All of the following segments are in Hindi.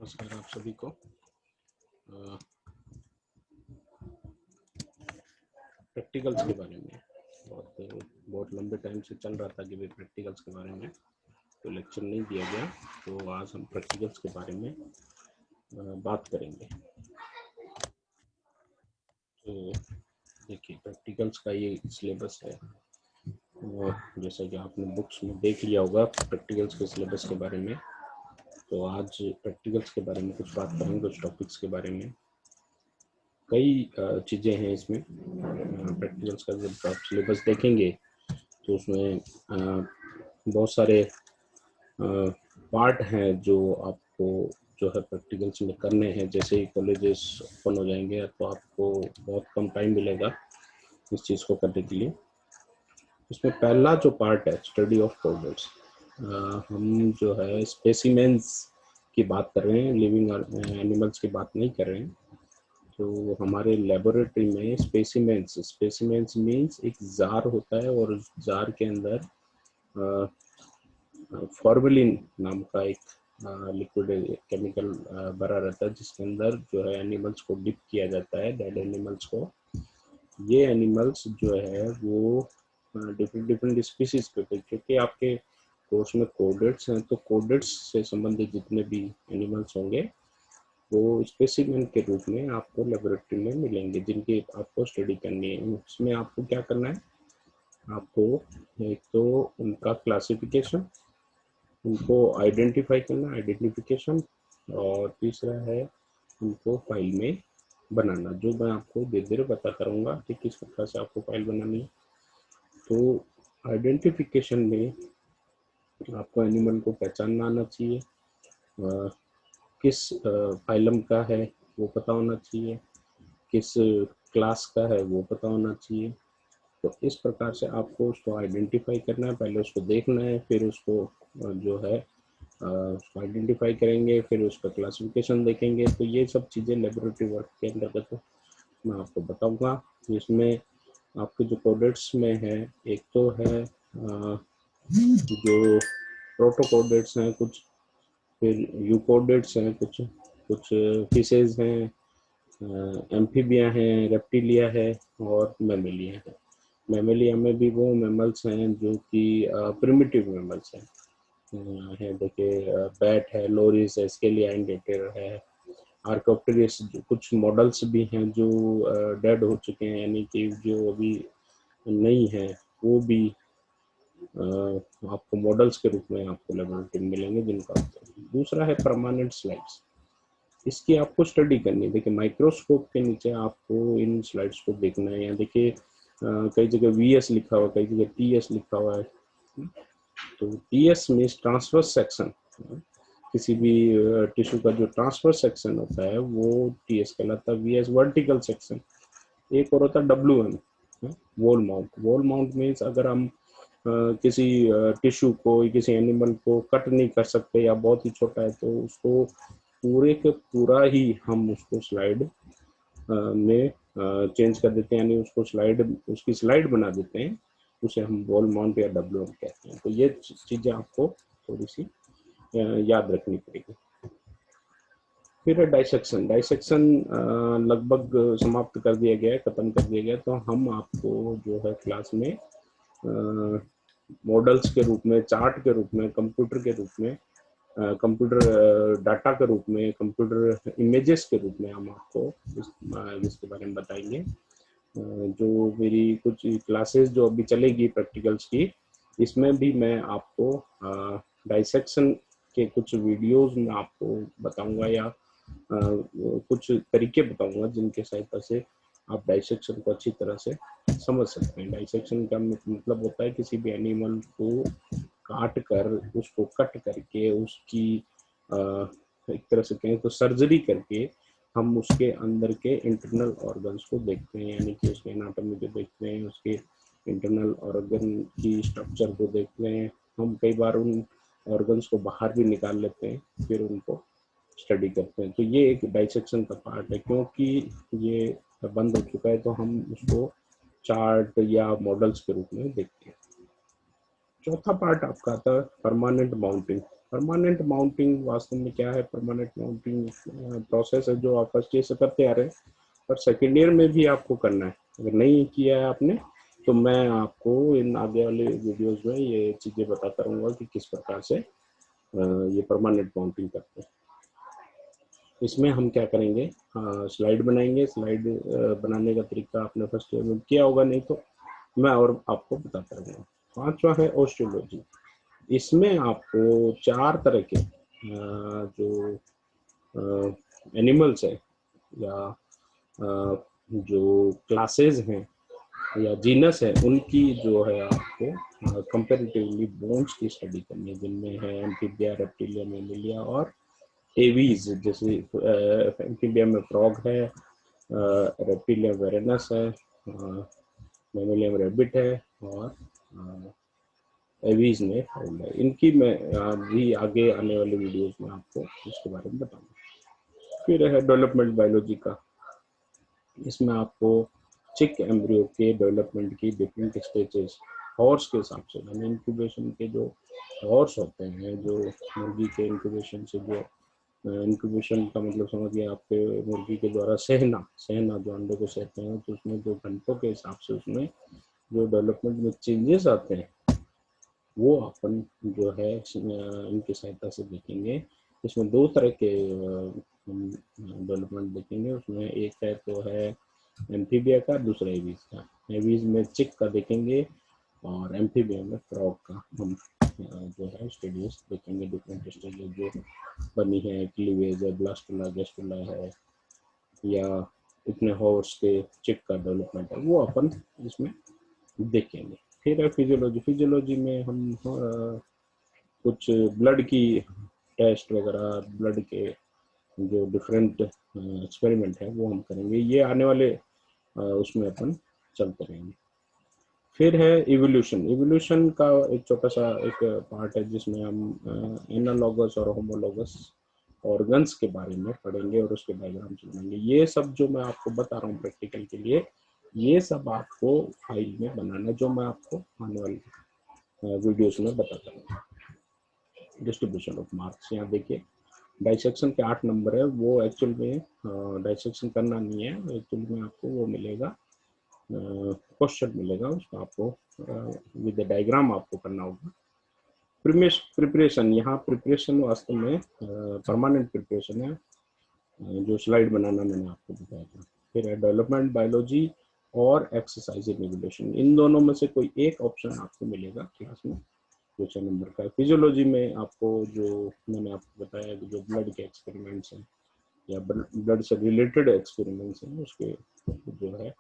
नमस्कार आप सभी को। प्रैक्टिकल्स के बारे में बहुत लंबे टाइम से चल रहा था कि भाई प्रैक्टिकल्स के बारे में तो लेक्चर नहीं दिया गया, तो आज हम प्रैक्टिकल्स के बारे में बात करेंगे। तो देखिए, प्रैक्टिकल्स का ये सिलेबस है। जैसा कि आपने बुक्स में देख लिया होगा प्रैक्टिकल्स के सिलेबस के बारे में, तो आज प्रैक्टिकल्स के बारे में कुछ बात करेंगे, कुछ टॉपिक्स के बारे में। कई चीज़ें हैं इसमें। प्रैक्टिकल्स का जब आप सिलेबस देखेंगे तो उसमें बहुत सारे पार्ट हैं जो आपको जो है प्रैक्टिकल्स में करने हैं। जैसे ही कॉलेजेस ओपन हो जाएंगे तो आपको बहुत कम टाइम मिलेगा इस चीज़ को करने के लिए। इसमें पहला जो पार्ट है स्टडी ऑफ कोडेट्स, हम जो है स्पेसिमेंस की बात कर रहे हैं, लिविंग एनिमल्स की बात नहीं कर रहे हैं। तो हमारे लेबोरेटरी में स्पेसिमेंस मीन्स एक जार होता है और उस जार के अंदर फॉर्मेलिन नाम का एक लिक्विड केमिकल भरा रहता है, जिसके अंदर जो है एनिमल्स को डिप किया जाता है, डेड एनिमल्स को। ये एनिमल्स जो है वो डिफरेंट स्पीसीज पे, क्योंकि आपके कोर्स में कोडेट्स हैं, तो कोडेट्स से संबंधित जितने भी एनिमल्स होंगे वो स्पेसिमेन के रूप में आपको लेबोरेटरी में मिलेंगे, जिनकी आपको स्टडी करनी है। उसमें आपको क्या करना है, आपको एक तो उनका क्लासिफिकेशन, उनको आइडेंटिफाई करना, आइडेंटिफिकेशन, और तीसरा है उनको फाइल में बनाना, जो मैं आपको धीरे धीरे बताता रहूँगा कि किस प्रकार से आपको फाइल बनानी है। तो आइडेंटिफिकेशन में आपको एनिमल को पहचानना आना चाहिए, किस फाइलम का है वो पता होना चाहिए, किस क्लास का है वो पता होना चाहिए। तो इस प्रकार से आपको उसको आइडेंटिफाई करना है, पहले उसको देखना है, फिर उसको जो है उसको आइडेंटिफाई करेंगे, फिर उसका क्लासिफिकेशन देखेंगे। तो ये सब चीज़ें लेबोरेटरी वर्क के अंतर्गत मैं आपको बताऊंगा। जिसमें आपके जो कोडेट्स में है, एक तो है जो प्रोटोकोडेट्स हैं कुछ, फिर यूकोडेट्स हैं कुछ, कुछ फिशेज हैं, एम्फीबिया हैं, रेप्टिलिया है और मैमेलिया है। मैमेलिया में भी वो मैमल्स हैं जो कि प्रिमिटिव मैमल्स हैं। देखिए, बैट है, लोरिस है, स्केलिया इंडेटर है, आर्कोप्टेरिस। कुछ मॉडल्स भी हैं जो डेड हो चुके हैं, यानी कि जो अभी नहीं है, वो भी आपको मॉडल्स के रूप में आपको लेबोरेटरी में मिलेंगे जिनका। दूसरा है परमानेंट स्लाइड्स, इसकी आपको स्टडी करनी है। देखिए, माइक्रोस्कोप के नीचे आपको इन स्लाइड्स को देखना है। यहाँ देखिए कई जगह वीएस लिखा हुआ है, कई जगह टीएस लिखा हुआ है। तो टीएस मीन्स ट्रांसवर्स सेक्शन, किसी भी टिश्यू का जो ट्रांसवर्स सेक्शन होता है वो टीएस कहलाता है। VS vertical section. एक और होता है WM, wall mount. Wall mount means अगर हम किसी टिश्यू को, किसी एनिमल को कट नहीं कर सकते या बहुत ही छोटा है, तो उसको पूरे के पूरा ही हम उसको स्लाइड में चेंज कर देते हैं, यानी उसको उसकी स्लाइड बना देते हैं। उसे हम वॉल माउंट या डब्ल्यूएम कहते हैं। तो ये चीज़ें आपको थोड़ी सी याद रखनी पड़ेगी। फिर डाइसेक्शन। डाइसेक्शन लगभग समाप्त कर दिया गया है, खत्म कर दिया गया। तो हम आपको जो है क्लास में मॉडल्स के रूप में, चार्ट के रूप में, कंप्यूटर के रूप में, कंप्यूटर डाटा के रूप में, कंप्यूटर इमेजेस के रूप में हम आपको इसके बारे में बताएंगे। जो मेरी कुछ क्लासेस जो अभी चलेगी प्रैक्टिकल्स की, इसमें भी मैं आपको डाइसेक्शन के कुछ वीडियोस में आपको बताऊंगा, या कुछ तरीके बताऊंगा जिनके सहायता से आप डाइसेक्शन को अच्छी तरह से समझ सकते हैं। डाइसेक्शन का मतलब होता है किसी भी एनिमल को काट कर, उसको कट करके, उसकी एक तरह से कहें तो सर्जरी करके हम उसके अंदर के इंटरनल ऑर्गन्स को देखते हैं, यानी कि उसके एनाटॉमी को देखते हैं, उसके इंटरनल ऑर्गन की स्ट्रक्चर को देखते हैं। हम कई बार उन ऑर्गन्स को बाहर भी निकाल लेते हैं, फिर उनको स्टडी करते हैं। तो ये एक डाइसेक्शन का पार्ट है। क्योंकि ये बंद हो चुका है तो हम उसको चार्ट या मॉडल्स के रूप में देखते हैं। चौथा पार्ट आपका आता है परमानेंट माउंटिंग। परमानेंट माउंटिंग वास्तव में क्या है? परमानेंट माउंटिंग प्रोसेस है जो आप फर्स्ट ईयर से करते आ रहे हैं, पर सेकेंड ईयर में भी आपको करना है। अगर नहीं किया है आपने तो मैं आपको इन आगे वाले वीडियोस में ये चीज़ें बताता रहूँगा कि किस प्रकार से ये परमानेंट माउंटिंग करते हैं। इसमें हम क्या करेंगे, स्लाइड बनाएंगे। स्लाइड बनाने का तरीका आपने फर्स्ट ईयर में किया होगा, नहीं तो मैं और आपको बताता रहूँगा। पांचवा है ओस्टियोलॉजी। इसमें आपको 4 तरह के जो एनिमल्स है या जो क्लासेस हैं या जीनस है, उनकी जो है आपको कंपैरेटिवली बोन्स की स्टडी करनी है, जिनमें है एम्फीबिया, रेप्टिलिया, मेमिलिया और एवीज। जैसे एम्फीबिया में फ्रॉग है, रेप्टिलिया वेरेनस है, मेमिलिया में रैबिट है और एवीज में फाउल है। इनकी मैं भी आगे आने वाले वीडियोस में आपको इसके बारे में बताऊंगा। फिर है डेवलपमेंट बायोलॉजी का। इसमें आपको चिक एम्ब्रियो के डेवलपमेंट की डिफरेंट स्टेजेस हॉर्स के हिसाब से, यानी इंक्यूबेशन के जो हॉर्स होते हैं, जो मुर्गी के इंक्यूबेशन से जो इंक्यूबेशन का मतलब समझिए आपके मुर्गी के द्वारा सहना जो अंडे को सहते हैं, तो उसमें 2 घंटों के हिसाब से उसमें जो डेवलपमेंट में चेंजेस आते हैं वो अपन जो है इनकी सहायता से देखेंगे। इसमें 2 तरह के डेवलपमेंट देखेंगे। उसमें एक है तो है एम्फीबिया का, दूसरा एवीज का। एवीज में चिक का देखेंगे और एम्फीबिया में फ्रॉग का हम जो है स्टेजेस देखेंगे। डिफरेंट स्टेजेस जो बनी है, क्लीवेज है, ब्लास्टुला, गेस्टुला है, या इतने हॉर्स के चिक का डेवलपमेंट है, वो अपन इसमें देखेंगे। फिर है फिजियोलॉजी। फिजियोलॉजी में हम कुछ ब्लड की टेस्ट वगैरह, ब्लड के जो डिफरेंट एक्सपेरिमेंट है वो हम करेंगे। ये आने वाले उसमें अपन चलते रहेंगे। फिर है इवोल्यूशन। इवोल्यूशन का एक छोटा सा एक पार्ट है जिसमें हम एनालॉगस और होमोलॉगस ऑर्गन्स के बारे में पढ़ेंगे और उसके डायग्राम बनाएंगे। ये सब जो मैं आपको बता रहा हूँ प्रैक्टिकल के लिए, ये सब आपको फाइल में बनाना है, जो मैं आपको आने वाली वीडियोस में बताता हूँ। डिस्ट्रीब्यूशन ऑफ मार्क्स यहाँ देखिए, डाइसेक्शन के 8 नंबर है। वो एक्चुअल में डाइसेक्शन करना नहीं है, एक्चुअल में आपको वो मिलेगा, क्वेश्चन मिलेगा, उसको आपको विद डायग्राम आपको करना होगा। प्रिपरेशन, यहाँ प्रिपरेशन वास्तव में परमानेंट प्रिपरेशन है, जो स्लाइड बनाना मैंने आपको बताया था। फिर है डेवलपमेंट बायोलॉजी और एक्सरसाइज रेगुलेशन। इन दोनों में से कोई एक ऑप्शन आपको मिलेगा क्लास में, जो 6 नंबर का है। फिजियोलॉजी में आपको जो मैंने आपको बताया कि जो ब्लड के एक्सपेरिमेंट्स हैं या ब्लड से रिलेटेड एक्सपेरिमेंट्स हैं, उसके जो है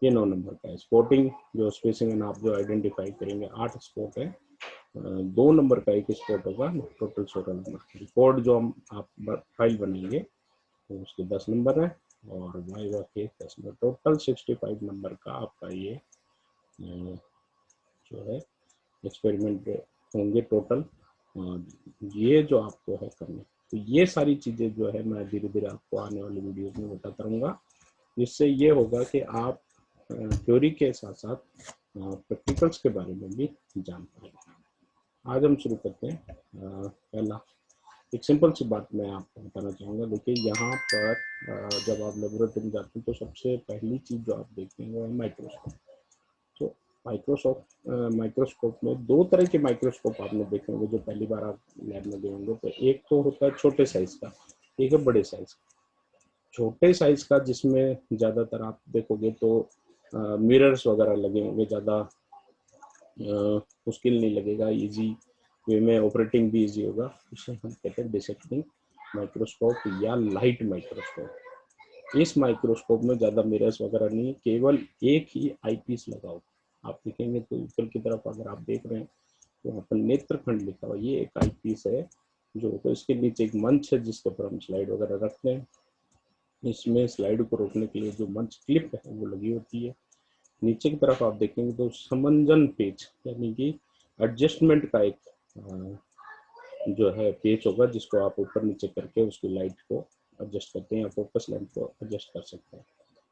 ये 9 नंबर का है। स्पॉटिंग, जो स्पेसिमेन आप जो आइडेंटिफाई करेंगे, 8 स्पॉट है, 2 नंबर का एक स्पॉट होगा, टोटल 16 नंबर। रिपोर्ट जो हम आप फाइल बनेंगे तो उसके 10 नंबर है और वाइवा के 10 नंबर, टोटल 65 नंबर का आपका ये जो है एक्सपेरिमेंट होंगे टोटल। ये जो आपको है करने, तो ये सारी चीजें जो है मैं धीरे धीरे आपको आने वाली वीडियोस में बताता रहूँगा, जिससे ये होगा कि आप थ्योरी के साथ साथ प्रैक्टिकल्स के बारे में भी जान पाएंगे। आज हम शुरू करते हैं। पहला एक सिंपल सी बात मैं आपको बताना चाहूँगा। देखिए यहाँ पर जब आप लेबोरेटरी में जाते हैं तो सबसे पहली चीज़ जो आप देखते हैं वो है माइक्रोस्कोप। तो माइक्रोस्कोप में 2 तरह के माइक्रोस्कोप आपने देखे होंगे जो पहली बार आप लैब में गए होंगे। तो एक तो होता है छोटे साइज का, एक है बड़े साइज का। छोटे साइज का जिसमें ज़्यादातर आप देखोगे तो मिरर्स वगैरह लगे होंगे, ज़्यादा मुश्किल नहीं लगेगा, इजी वे में ऑपरेटिंग भी इजी होगा। इसे हम कहते हैं डिसेक्टिंग माइक्रोस्कोप या लाइट माइक्रोस्कोप। इस माइक्रोस्कोप में ज़्यादा मिरर्स वगैरह नहीं, केवल एक ही आईपीस लगा होगा। आप देखेंगे तो ऊपर की तरफ अगर आप देख रहे हैं तो वहाँ पर नेत्रखंड लिखा हुआ, ये एक आईपीस है जो, तो इसके नीचे एक मंच है जिसके ऊपर हम स्लाइड वगैरह रखते हैं। इसमें स्लाइड को रोकने के लिए जो मंच क्लिप है वो लगी होती है। नीचे की तरफ आप देखेंगे तो समंजन पेज, यानी कि एडजस्टमेंट का एक जो है पेज होगा, जिसको आप ऊपर नीचे करके उसकी लाइट को एडजस्ट करते हैं या फोकस लेंथ को एडजस्ट कर सकते हैं।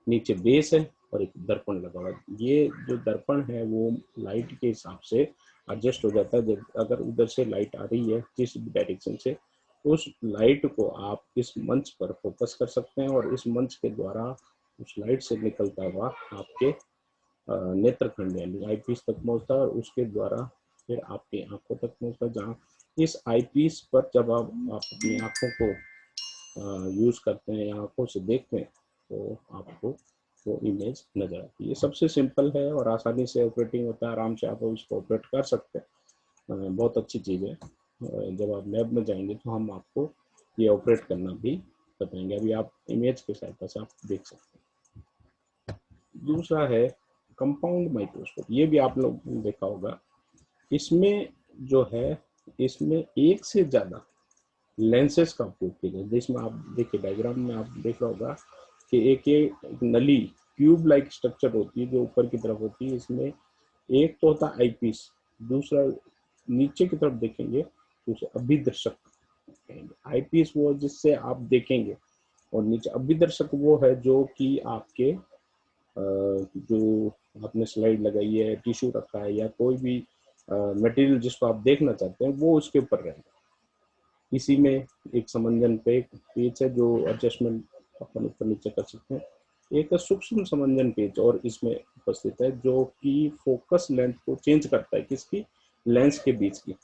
नीचे बेस है और एक दर्पण लगा हुआ है। ये जो दर्पण है वो लाइट के हिसाब से एडजस्ट हो जाता है। जब अगर उधर से लाइट आ रही है जिस डायरेक्शन से, उस लाइट को आप इस मंच पर फोकस कर सकते हैं और इस मंच के द्वारा उस लाइट से निकलता हुआ आपके नेत्रखंड यानी आईपीस तक पहुंचता है और उसके द्वारा फिर आपकी आंखों तक पहुंचता है, जहाँ इस आईपीस पर जब आप अपनी आंखों को यूज करते हैं या आंखों से देखते हैं तो आपको वो इमेज नजर आती है। ये सबसे सिंपल है और आसानी से ऑपरेटिंग होता है, आराम से आप इसको ऑपरेट कर सकते हैं। बहुत अच्छी चीज़ है। जब आप लैब में जाएंगे तो हम आपको ये ऑपरेट करना भी बताएंगे। अभी आप इमेज के सहायता से आप देख सकते हैं। दूसरा है कंपाउंड माइक्रोस्कोप। ये भी आप लोग ने देखा होगा। इसमें जो है, इसमें एक से ज़्यादा लेंसेज का उपयोग किया जाए। जिसमें आप देखिए डायग्राम में आप देख रहा होगा कि एक नली क्यूब लाइक स्ट्रक्चर होती है जो ऊपर की तरफ होती है। इसमें एक तो होता है आईपीस, दूसरा नीचे की तरफ देखेंगे तो उसे अभिदर्शक कहेंगे। आईपीस वो जिससे आप देखेंगे और नीचे अभिदर्शक वो है जो कि आपके जो आपने स्लाइड लगाई है, टिश्यू रखा है या कोई भी मटेरियल जिसको आप देखना चाहते हैं वो उसके ऊपर रहेगा। इसी में एक समंजन पेच है जो एडजस्टमेंट अपन ऊपर नीचे कर सकते हैं। एक सूक्ष्म समंजन पेच और इसमें उपस्थित है जो कि फोकस लेंथ को चेंज करता है। किसकी? लेंस के बीच की।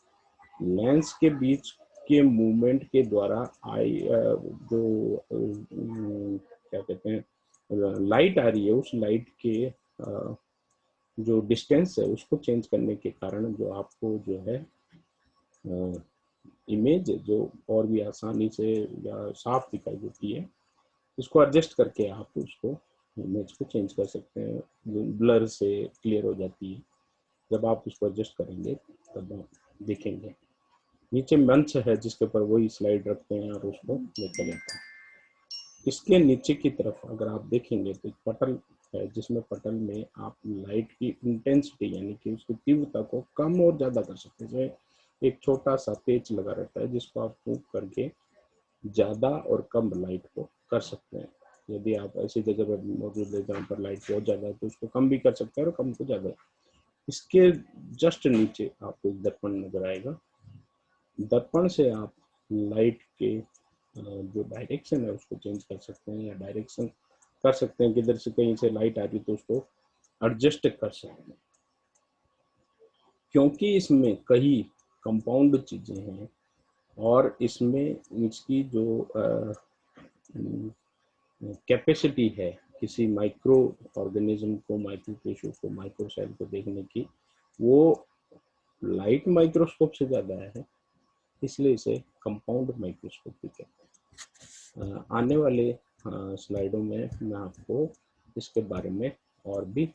लेंस के बीच के मूवमेंट के द्वारा जो क्या कहते हैं लाइट आ रही है, उस लाइट के जो डिस्टेंस है उसको चेंज करने के कारण जो आपको जो है इमेज जो और भी आसानी से या साफ दिखाई देती है। इसको एडजस्ट करके आप उसको इमेज को चेंज कर सकते हैं। ब्लर से क्लियर हो जाती है। जब आप उसको एडजस्ट करेंगे तब आप देखेंगे। नीचे मंच है जिसके ऊपर वही स्लाइड रखते हैं और उसको लेकर जाते हैं। इसके नीचे की तरफ अगर आप देखेंगे तो एक पटल है जिसमें पटल में आप लाइट की इंटेंसिटी यानी कि उसकी तीव्रता को कम और ज़्यादा कर सकते हैं। एक छोटा सा पेच लगा रहता है जिसको आप मूव करके ज़्यादा और कम लाइट को कर सकते हैं। यदि आप ऐसी जगह पर मौजूद है जहाँ पर लाइट बहुत ज़्यादा है तो उसको कम भी कर सकते हैं और कम को ज़्यादा। इसके जस्ट नीचे आपको एक दर्पण नजर आएगा। दर्पण से आप लाइट के जो डायरेक्शन है उसको चेंज कर सकते हैं या डायरेक्शन कर सकते हैं। किधर से कहीं से लाइट आ रही तो उसको एडजस्ट कर सकते हैं। क्योंकि इसमें कई कंपाउंड चीजें हैं और इसमें इसकी जो कैपेसिटी है किसी माइक्रो ऑर्गेनिज्म को, माइक्रो टिश्यू को, माइक्रो सेल को देखने की, वो लाइट माइक्रोस्कोप से ज्यादा है। इसलिए इसे कंपाउंड माइक्रोस्कोप भी कहते हैं। आने वाले स्लाइडों में मैं आपको इसके बारे में और भी